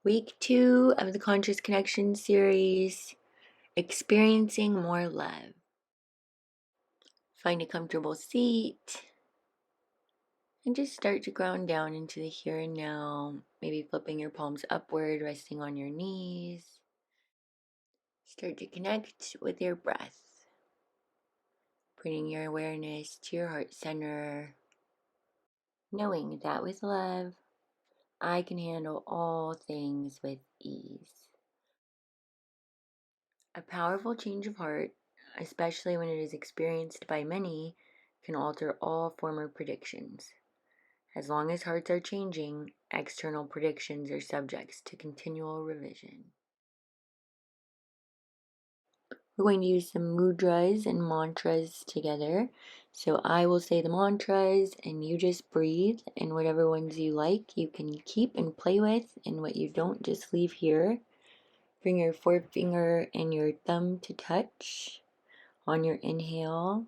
Week 2 of the Conscious Connection series, Experiencing More Love. Find a comfortable seat and just start to ground down into the here and now, maybe flipping your palms upward, resting on your knees. Start to connect with your breath, bringing your awareness to your heart center, knowing that with love, I can handle all things with ease. A powerful change of heart, especially when it is experienced by many, can alter all former predictions. As long as hearts are changing, external predictions are subject to continual revision. We're going to use some mudras and mantras together. So I will say the mantras and you just breathe, and whatever ones you like you can keep and play with, and what you don't just leave here. Bring your forefinger and your thumb to touch. On your inhale,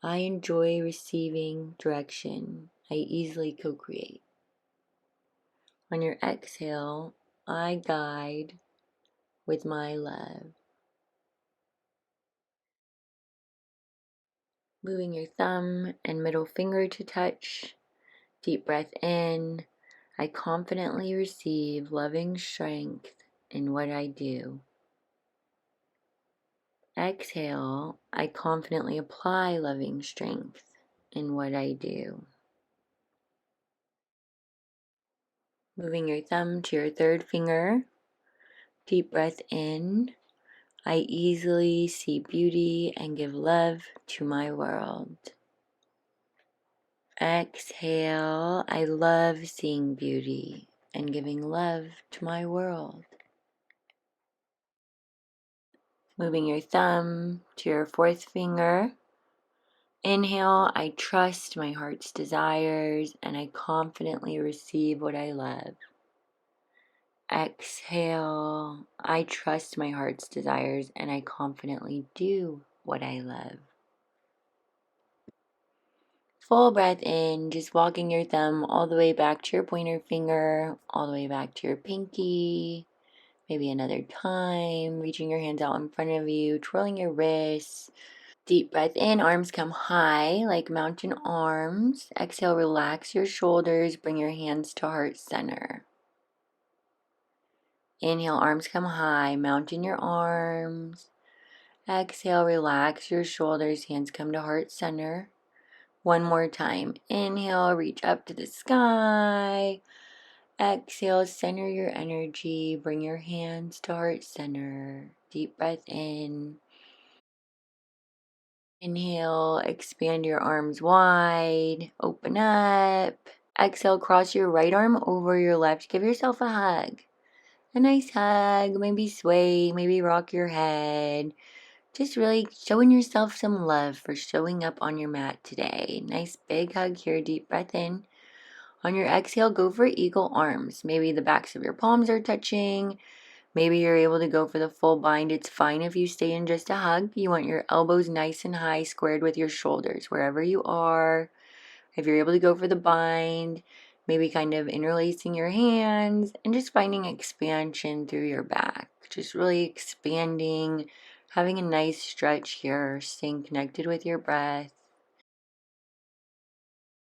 I enjoy receiving direction. I easily co-create. On your exhale, I guide with my love. Moving your thumb and middle finger to touch. Deep breath in. I confidently receive loving strength in what I do. Exhale, I confidently apply loving strength in what I do. Moving your thumb to your third finger. Deep breath in. I easily see beauty and give love to my world. Exhale. I love seeing beauty and giving love to my world. Moving your thumb to your fourth finger. Inhale, I trust my heart's desires and I confidently receive what I love. Exhale, I trust my heart's desires and I confidently do what I love. Full breath in, just walking your thumb all the way back to your pointer finger, all the way back to your pinky. Maybe another time, reaching your hands out in front of you, twirling your wrists. Deep breath in, arms come high like mountain arms. Exhale, relax your shoulders, bring your hands to heart center. Inhale, arms come high, mountain your arms. Exhale, relax your shoulders, hands come to heart center. One more time. Inhale, reach up to the sky. Exhale, center your energy. Bring your hands to heart center. Deep breath in. Inhale, expand your arms wide. Open up. Exhale, cross your right arm over your left. Give yourself a hug. A nice hug. Maybe sway. Maybe rock your head. Just really showing yourself some love for showing up on your mat today. Nice big hug here. Deep breath in. On your exhale, go for eagle arms. Maybe the backs of your palms are touching. Maybe you're able to go for the full bind. It's fine if you stay in just a hug. You want your elbows nice and high, squared with your shoulders, wherever you are. If you're able to go for the bind, maybe kind of interlacing your hands and just finding expansion through your back. Just really expanding, having a nice stretch here, staying connected with your breath.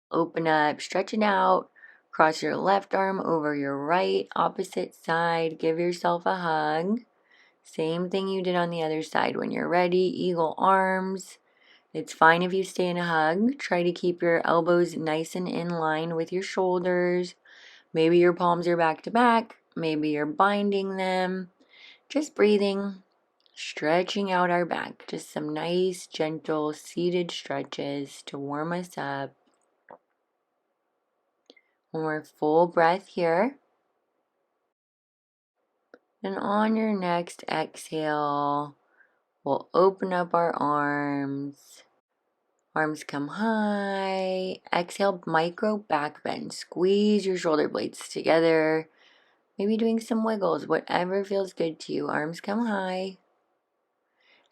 Open up, stretch it out. Cross your left arm over your right, opposite side. Give yourself a hug. Same thing you did on the other side. When you're ready, eagle arms. It's fine if you stay in a hug. Try to keep your elbows nice and in line with your shoulders. Maybe your palms are back to back. Maybe you're binding them. Just breathing, stretching out our back. Just some nice, gentle, seated stretches to warm us up. One more full breath here. And on your next exhale, we'll open up our arms. Arms come high. Exhale, micro back bend. Squeeze your shoulder blades together. Maybe doing some wiggles, whatever feels good to you. Arms come high.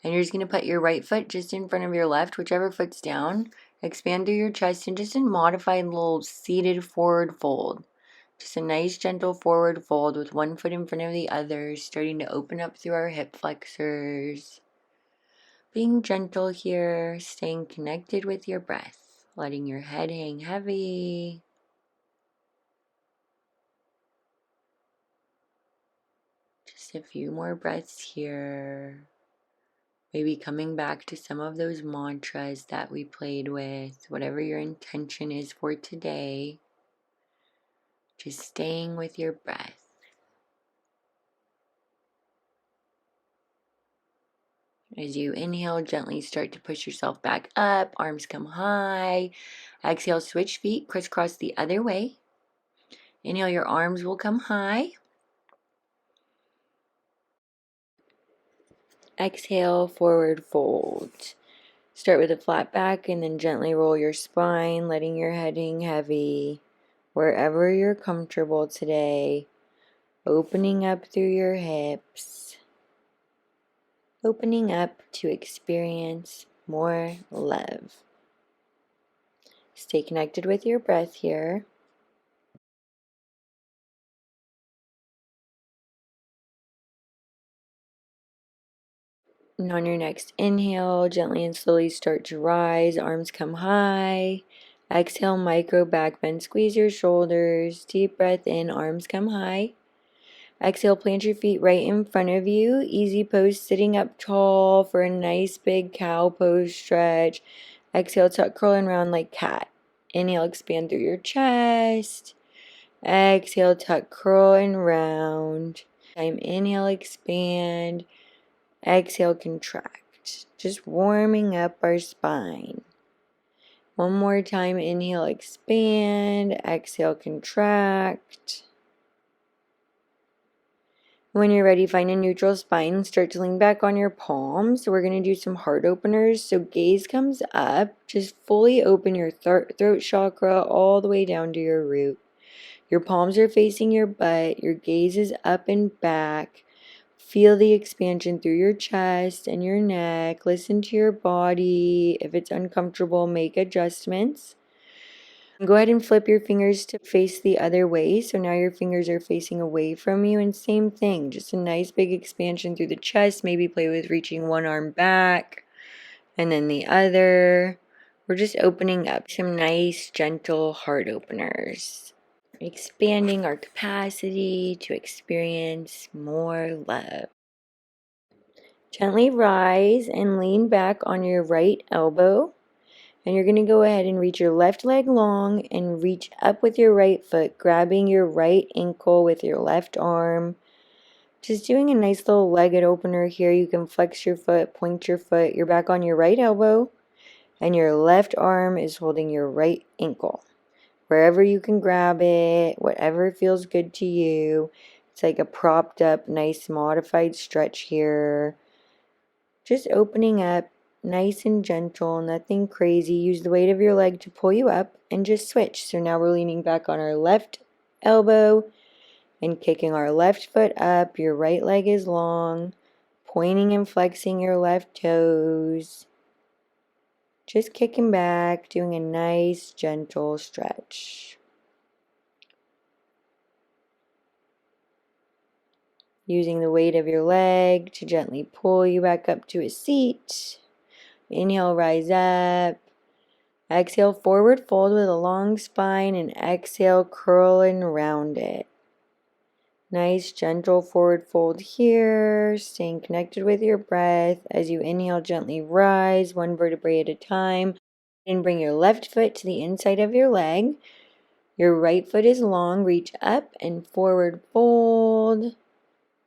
And you're just going to put your right foot just in front of your left, whichever foot's down. Expand through your chest and just a modified little seated forward fold. Just a nice gentle forward fold with one foot in front of the other, starting to open up through our hip flexors. Being gentle here, staying connected with your breath, letting your head hang heavy. Just a few more breaths here. Maybe coming back to some of those mantras that we played with, whatever your intention is for today. Just staying with your breath. As you inhale, gently start to push yourself back up, arms come high. Exhale, switch feet, crisscross the other way. Inhale, your arms will come high. Exhale, forward fold. Start with a flat back and then gently roll your spine, letting your head hang heavy. Wherever you're comfortable today, opening up through your hips. Opening up to experience more love. Stay connected with your breath here. And on your next inhale, gently and slowly start to rise. Arms come high. Exhale, micro back bend. Squeeze your shoulders. Deep breath in, arms come high. Exhale, plant your feet right in front of you. Easy pose, sitting up tall for a nice big cow pose stretch. Exhale, tuck, curl, and round like cat. Inhale, expand through your chest. Exhale, tuck, curl, and round. Inhale, expand. Exhale, contract. Just warming up our spine. One more time, inhale, expand. Exhale, contract. When you're ready, find a neutral spine. Start to lean back on your palms. So we're going to do some heart openers. So gaze comes up. Just fully open your throat chakra all the way down to your root. Your palms are facing your butt. Your gaze is up and back. Feel the expansion through your chest and your neck. Listen to your body. If it's uncomfortable, make adjustments. Go ahead and flip your fingers to face the other way. So now your fingers are facing away from you. And same thing, just a nice big expansion through the chest. Maybe play with reaching one arm back and then the other. We're just opening up some nice, gentle heart openers. Expanding our capacity to experience more love. Gently rise and lean back on your right elbow. And you're going to go ahead and reach your left leg long and reach up with your right foot, grabbing your right ankle with your left arm. Just doing a nice little legged opener here. You can flex your foot, point your foot. You're back on your right elbow, and your left arm is holding your right ankle. Wherever you can grab it, whatever feels good to you. It's like a propped up, nice modified stretch here. Just opening up. Nice and gentle, nothing crazy. Use the weight of your leg to pull you up and just switch. So now we're leaning back on our left elbow and kicking our left foot up. Your right leg is long, pointing and flexing your left toes. Just kicking back, doing a nice gentle stretch. Using the weight of your leg to gently pull you back up to a seat. Inhale, rise up. Exhale, forward fold with a long spine, and exhale, curl and round it. Nice, gentle forward fold here, staying connected with your breath. As you inhale, gently rise, one vertebrae at a time. And bring your left foot to the inside of your leg. Your right foot is long, reach up and forward fold.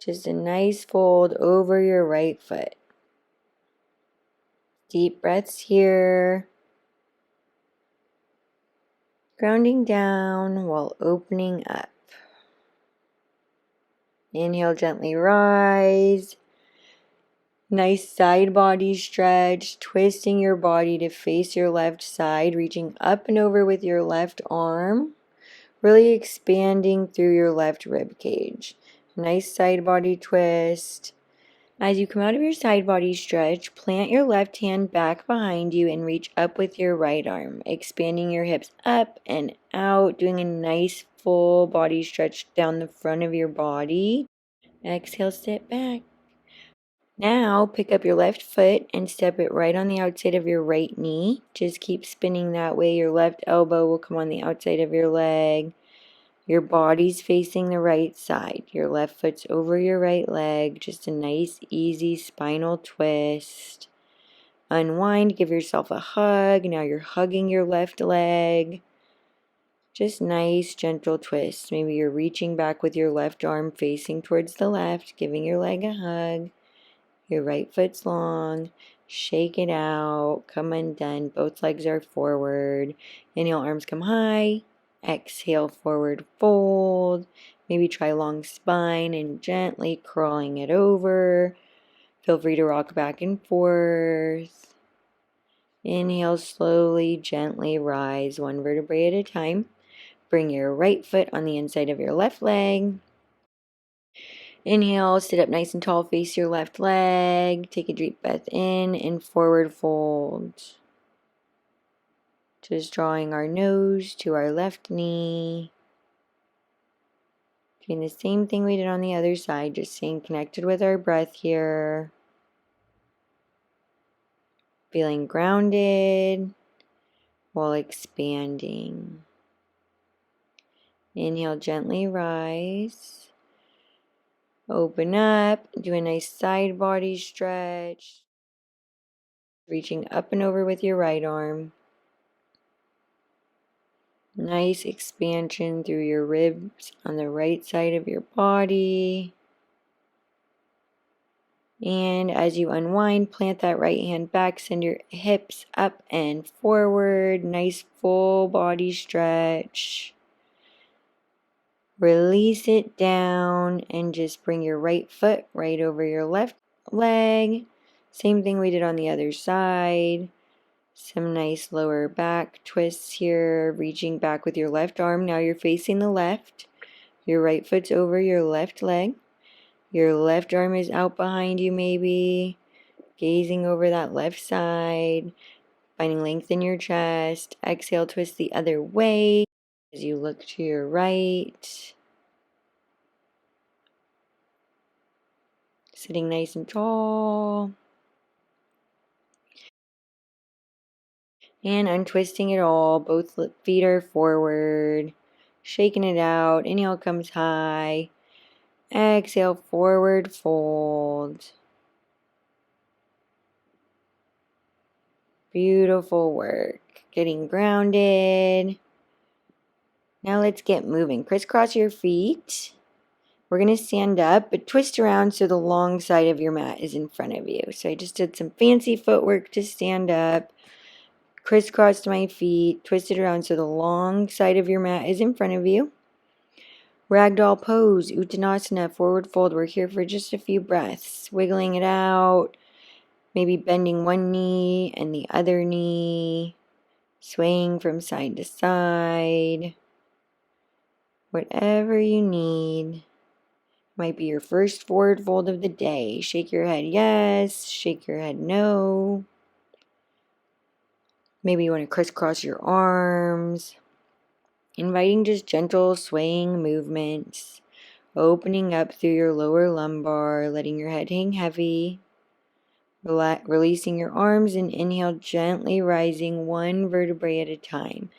Just a nice fold over your right foot. Deep breaths here. Grounding down while opening up. Inhale, gently rise. Nice side body stretch, twisting your body to face your left side, reaching up and over with your left arm, really expanding through your left rib cage. Nice side body twist. As you come out of your side body stretch, plant your left hand back behind you and reach up with your right arm, expanding your hips up and out, doing a nice full body stretch down the front of your body. Exhale, sit back. Now, pick up your left foot and step it right on the outside of your right knee. Just keep spinning that way. Your left elbow will come on the outside of your leg. Your body's facing the right side. Your left foot's over your right leg. Just a nice, easy spinal twist. Unwind, give yourself a hug. Now you're hugging your left leg. Just nice, gentle twist. Maybe you're reaching back with your left arm facing towards the left, giving your leg a hug. Your right foot's long. Shake it out. Come undone. Both legs are forward. Inhale, arms come high. Exhale, forward fold. Maybe try long spine and gently curling it over. Feel free to rock back and forth. Inhale, slowly, gently rise one vertebrae at a time. Bring your right foot on the inside of your left leg. Inhale, sit up nice and tall, face your left leg. Take a deep breath in and forward fold. Just drawing our nose to our left knee. Doing the same thing we did on the other side, just staying connected with our breath here. Feeling grounded while expanding. Inhale, gently rise. Open up, do a nice side body stretch. Reaching up and over with your right arm. Nice expansion through your ribs on the right side of your body. And as you unwind, plant that right hand back, send your hips up and forward. Nice full body stretch. Release it down and just bring your right foot right over your left leg. Same thing we did on the other side. Some nice lower back twists here, reaching back with your left arm. Now you're facing the left. Your right foot's over your left leg. Your left arm is out behind you maybe. Gazing over that left side. Finding length in your chest. Exhale, twist the other way as you look to your right. Sitting nice and tall. And untwisting it all. Both feet are forward. Shaking it out. Inhale comes high. Exhale, forward fold. Beautiful work. Getting grounded. Now let's get moving. Crisscross your feet. We're going to stand up, but twist around so the long side of your mat is in front of you. So I just did some fancy footwork to stand up. Crisscrossed my feet, twisted around so the long side of your mat is in front of you. Ragdoll pose, Uttanasana, forward fold. We're here for just a few breaths. Wiggling it out. Maybe bending one knee and the other knee. Swaying from side to side. Whatever you need. Might be your first forward fold of the day. Shake your head yes, shake your head no. Maybe you want to crisscross your arms. Inviting just gentle swaying movements. Opening up through your lower lumbar, letting your head hang heavy. Releasing your arms and inhale, gently rising one vertebrae at a time.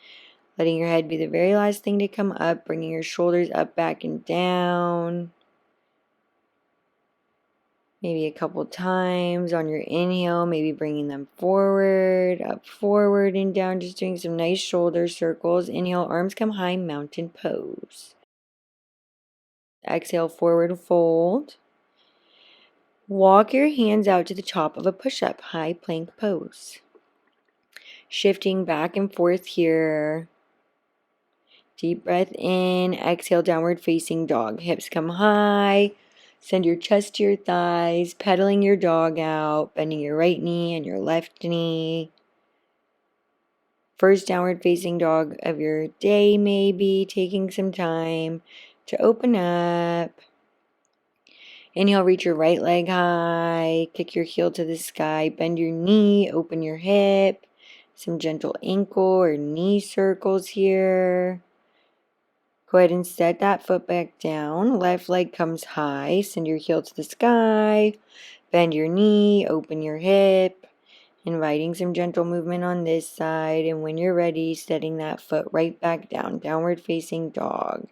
Letting your head be the very last thing to come up, bringing your shoulders up, back, and down. Maybe a couple times on your inhale, maybe bringing them forward, up, forward, and down. Just doing some nice shoulder circles. Inhale, arms come high, mountain pose. Exhale, forward fold. Walk your hands out to the top of a push-up, high plank pose. Shifting back and forth here. Deep breath in. Exhale, downward facing dog. Hips come high. Send your chest to your thighs, pedaling your dog out, bending your right knee and your left knee. First downward facing dog of your day, maybe taking some time to open up. Inhale, reach your right leg high, kick your heel to the sky, bend your knee, open your hip, some gentle ankle or knee circles here. Go ahead and set that foot back down. Left leg comes high, send your heel to the sky, bend your knee, open your hip, inviting some gentle movement on this side, and when you're ready, setting that foot right back down, downward facing dog.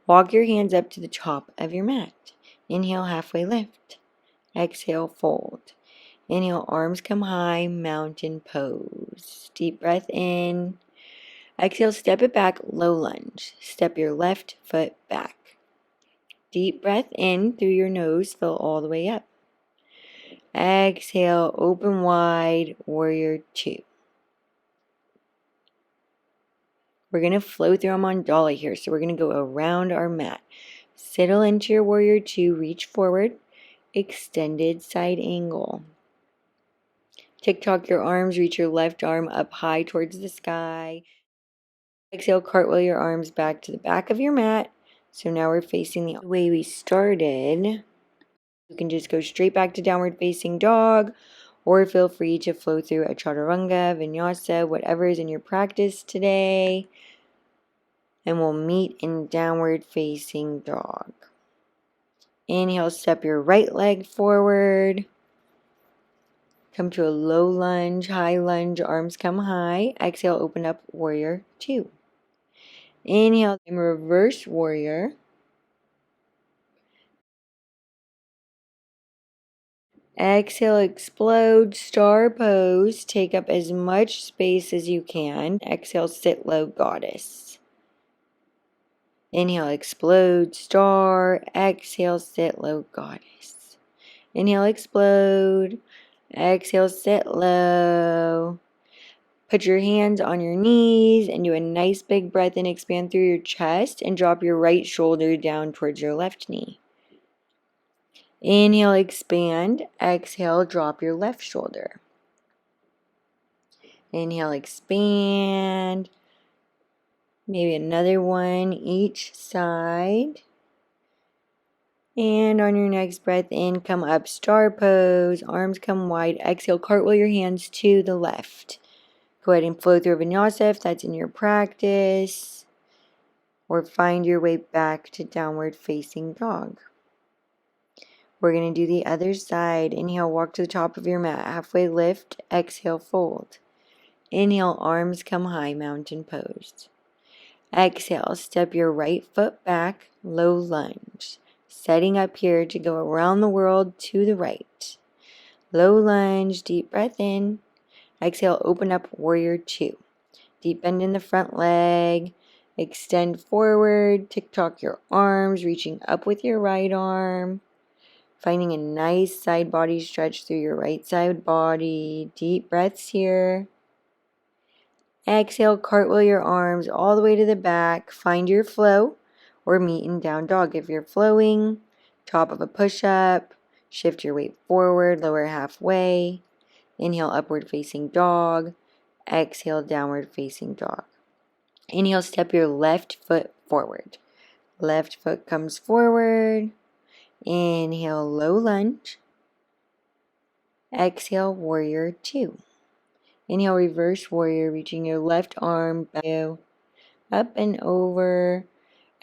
Walk your hands up to the top of your mat. Inhale, halfway lift. Exhale, fold. Inhale, arms come high, mountain pose. Deep breath in. Exhale, step it back, low lunge. Step your left foot back. Deep breath in through your nose, fill all the way up. Exhale, open wide, warrior two. We're going to flow through them on dolly here, so we're going to go around our mat. Settle into your warrior two, reach forward, extended side angle. Tick-tock your arms, reach your left arm up high towards the sky. Exhale, cartwheel your arms back to the back of your mat. So now we're facing the way we started. You can just go straight back to downward facing dog, or feel free to flow through a chaturanga, vinyasa, whatever is in your practice today. And we'll meet in downward facing dog. Inhale, step your right leg forward. Come to a low lunge, high lunge, arms come high. Exhale, open up, warrior two. Inhale, reverse warrior. Exhale, explode, star pose. Take up as much space as you can. Exhale, sit low, goddess. Inhale, explode, star. Exhale, sit low, goddess. Inhale, explode. Exhale, sit low. Put your hands on your knees and do a nice big breath in. Expand through your chest and drop your right shoulder down towards your left knee. Inhale, expand. Exhale, drop your left shoulder. Inhale, expand. Maybe another one each side. And on your next breath in, come up, star pose. Arms come wide. Exhale, cartwheel your hands to the left. Go ahead and flow through vinyasa if that's in your practice. Or find your way back to downward facing dog. We're going to do the other side. Inhale, walk to the top of your mat. Halfway lift. Exhale, fold. Inhale, arms come high, mountain pose. Exhale, step your right foot back, low lunge. Setting up here to go around the world to the right. Low lunge, deep breath in. Exhale, open up, warrior two. Deep bend in the front leg. Extend forward, tick-tock your arms, reaching up with your right arm. Finding a nice side body stretch through your right side body. Deep breaths here. Exhale, cartwheel your arms all the way to the back. Find your flow or meet in down dog. If you're flowing, top of a push-up. Shift your weight forward, lower halfway. Inhale, upward facing dog. Exhale, downward facing dog. Inhale, step your left foot forward. Left foot comes forward. Inhale, low lunge. Exhale, warrior two. Inhale, reverse warrior, reaching your left arm back, up and over.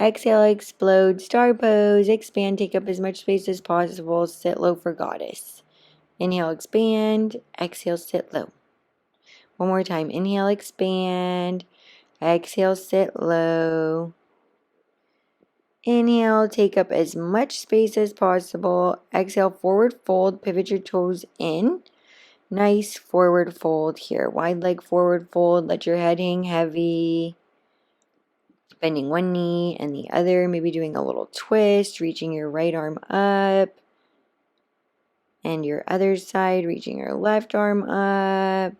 Exhale, explode, star pose, expand, take up as much space as possible, sit low for goddess. Inhale, expand, exhale, sit low. One more time, inhale, expand, exhale, sit low. Inhale, take up as much space as possible. Exhale, forward fold, pivot your toes in. Nice forward fold here. Wide leg forward fold. Let your head hang heavy. Bending one knee and the other. Maybe doing a little twist. Reaching your right arm up. And your other side. Reaching your left arm up.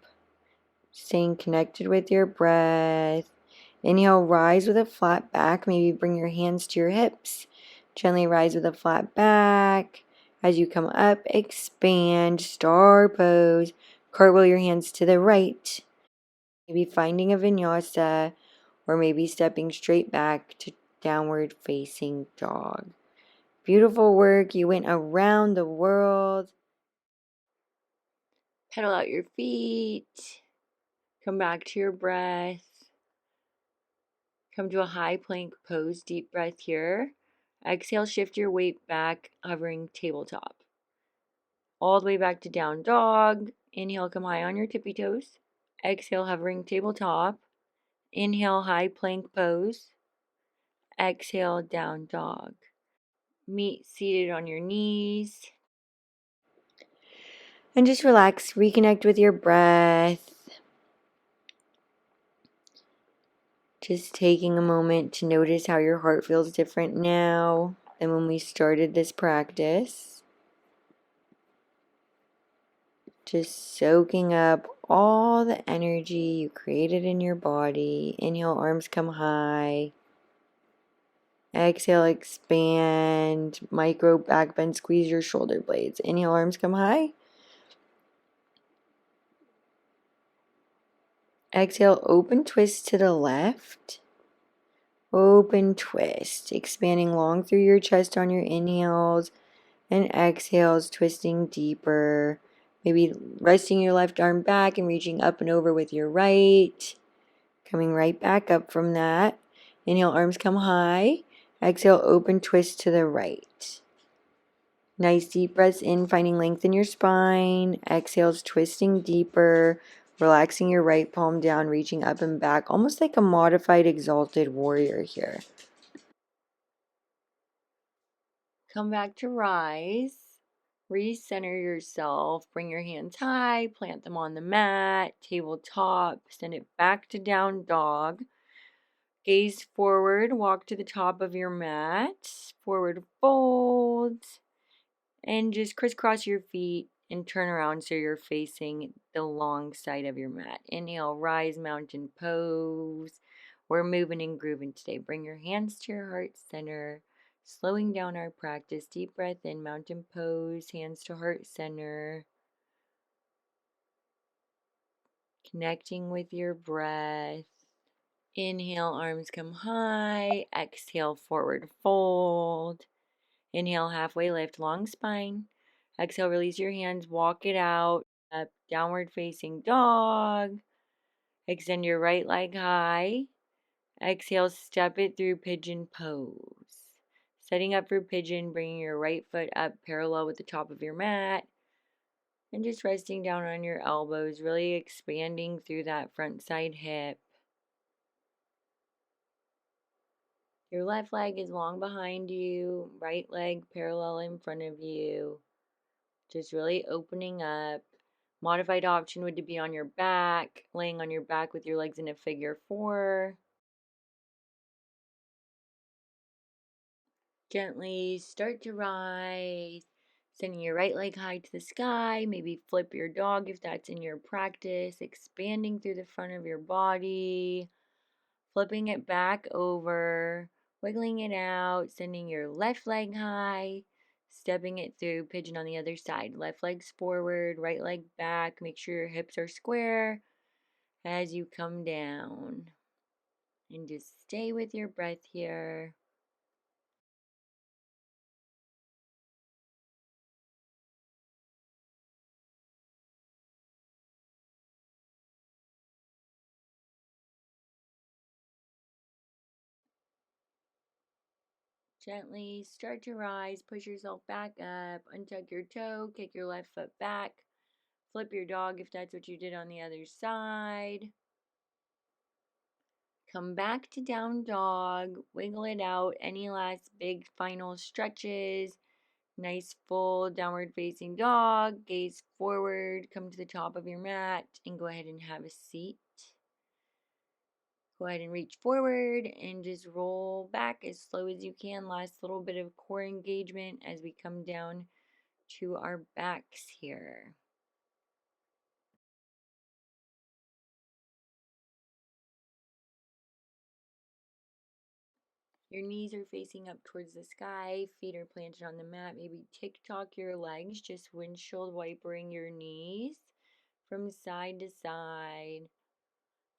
Staying connected with your breath. Inhale, rise with a flat back. Maybe bring your hands to your hips. Gently rise with a flat back. As you come up, expand, star pose. Cartwheel your hands to the right. Maybe finding a vinyasa or maybe stepping straight back to downward facing dog. Beautiful work. You went around the world. Pedal out your feet. Come back to your breath. Come to a high plank pose. Deep breath here. Exhale, shift your weight back, hovering tabletop. All the way back to down dog. Inhale, come high on your tippy toes. Exhale, hovering tabletop. Inhale, high plank pose. Exhale, down dog. Meet seated on your knees. And just relax, reconnect with your breath. Just taking a moment to notice how your heart feels different now than when we started this practice. Just soaking up all the energy you created in your body. Inhale, arms come high. Exhale, expand. Micro back bend, squeeze your shoulder blades. Inhale, arms come high. Exhale, open twist to the left. Open twist, expanding long through your chest on your inhales and exhales, twisting deeper. Maybe resting your left arm back and reaching up and over with your right. Coming right back up from that. Inhale, arms come high. Exhale, open twist to the right. Nice deep breaths in, finding length in your spine. Exhales, twisting deeper. Relaxing your right palm down, reaching up and back, almost like a modified exalted warrior here. Come back to rise. Recenter yourself. Bring your hands high. Plant them on the mat, tabletop. Send it back to down dog. Gaze forward. Walk to the top of your mat. Forward fold. And just crisscross your feet and turn around so you're facing the long side of your mat. Inhale, rise, mountain pose. We're moving and grooving today. Bring your hands to your heart center. Slowing down our practice. Deep breath in, mountain pose, hands to heart center. Connecting with your breath. Inhale, arms come high. Exhale, forward fold. Inhale, halfway lift, long spine. Exhale, release your hands, walk it out. Up, downward facing dog. Extend your right leg high. Exhale, step it through pigeon pose. Setting up for pigeon, bringing your right foot up parallel with the top of your mat. And just resting down on your elbows, really expanding through that front side hip. Your left leg is long behind you, right leg parallel in front of you. Just really opening up. Modified option would be on your back, laying on your back with your legs in a figure four. Gently start to rise, sending your right leg high to the sky. Maybe flip your dog if that's in your practice, expanding through the front of your body, flipping it back over, wiggling it out, sending your left leg high, stepping it through pigeon on the other side. Left leg's forward, right leg back. Make sure your hips are square as you come down. And just stay with your breath here. Gently start to rise, push yourself back up, untuck your toe, kick your left foot back, flip your dog if that's what you did on the other side. Come back to down dog, wiggle it out, any last big final stretches. Nice full downward facing dog, gaze forward, come to the top of your mat, and go ahead and have a seat. Go ahead and reach forward and just roll back as slow as you can. Last little bit of core engagement as we come down to our backs here. Your knees are facing up towards the sky, feet are planted on the mat. Maybe tick-tock your legs, just windshield wipering your knees from side to side.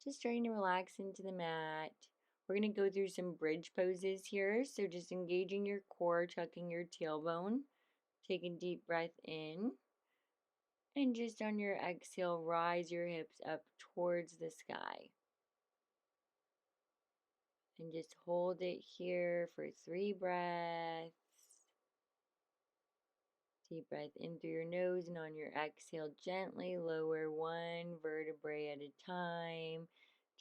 Just trying to relax into the mat. We're going to go through some bridge poses here. So just engaging your core, tucking your tailbone. Take a deep breath in. And just on your exhale, rise your hips up towards the sky. And just hold it here for 3 breaths. Deep breath in through your nose, and on your exhale, gently lower 1 vertebrae at a time,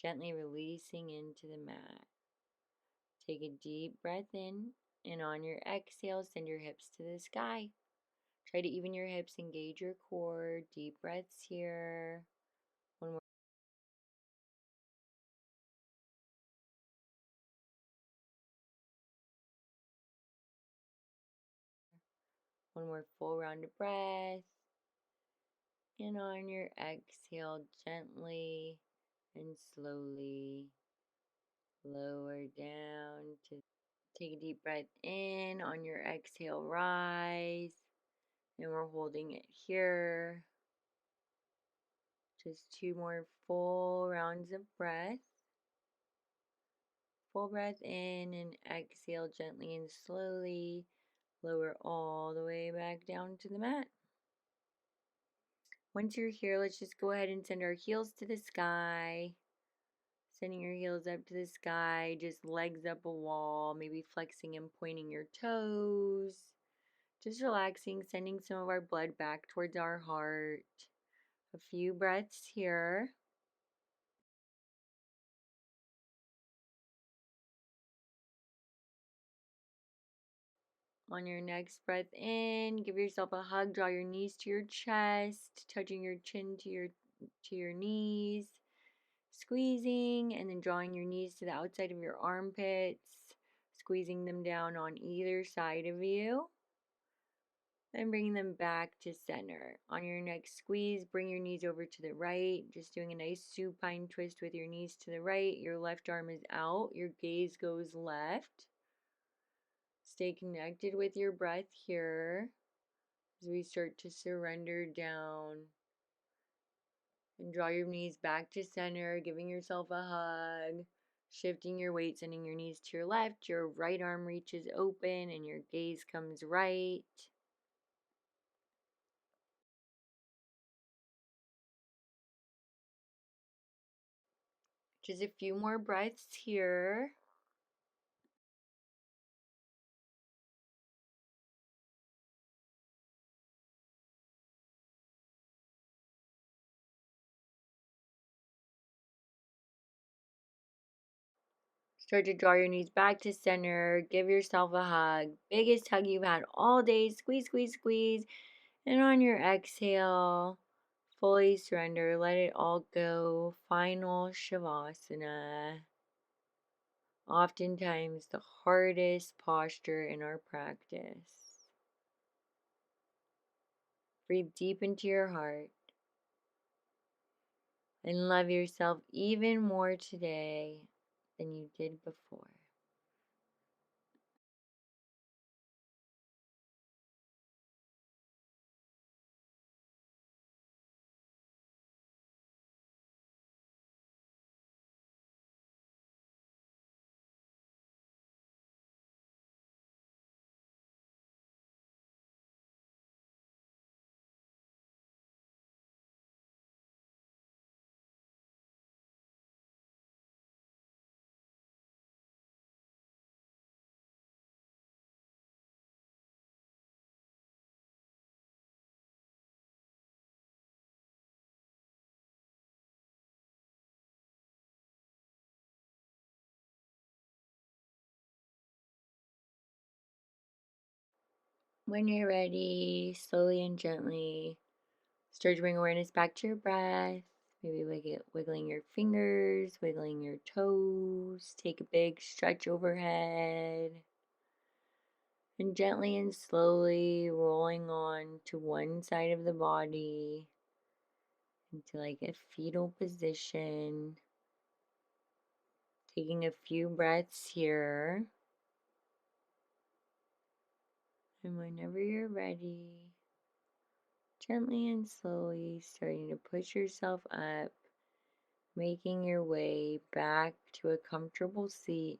gently releasing into the mat. Take a deep breath in, and on your exhale, send your hips to the sky. Try to even your hips, engage your core. Deep breaths here. One more. One more full round of breath. And on your exhale, gently and slowly lower down to take a deep breath in. On your exhale, rise. And we're holding it here. Just 2 more full rounds of breath. Full breath in and exhale gently and slowly. Lower all the way back down to the mat. Once you're here, let's just go ahead and send our heels to the sky. Sending your heels up to the sky, just legs up a wall, maybe flexing and pointing your toes. Just relaxing, sending some of our blood back towards our heart. A few breaths here. On your next breath in, give yourself a hug, draw your knees to your chest, touching your chin to your knees, squeezing, and then drawing your knees to the outside of your armpits, squeezing them down on either side of you. Then bringing them back to center. On your next squeeze, bring your knees over to the right. Just doing a nice supine twist with your knees to the right. Your left arm is out. Your gaze goes left. Stay connected with your breath here as we start to surrender down. And draw your knees back to center, giving yourself a hug. Shifting your weight, sending your knees to your left. Your right arm reaches open and your gaze comes right. Just a few more breaths here. Start to draw your knees back to center. Give yourself a hug. Biggest hug you've had all day. Squeeze, squeeze, squeeze. And on your exhale, fully surrender. Let it all go. Final Shavasana. Oftentimes the hardest posture in our practice. Breathe deep into your heart and love yourself even more today than you did before. When you're ready, slowly and gently start to bring awareness back to your breath. Maybe wiggling your fingers, wiggling your toes. Take a big stretch overhead. And gently and slowly rolling on to one side of the body into like a fetal position. Taking a few breaths here. And whenever you're ready, gently and slowly starting to push yourself up, making your way back to a comfortable seat.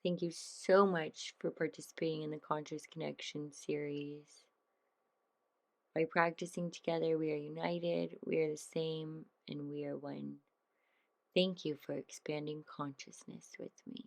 Thank you so much for participating in the Conscious Connection series. By practicing together, we are united, we are the same, and we are one. Thank you for expanding consciousness with me.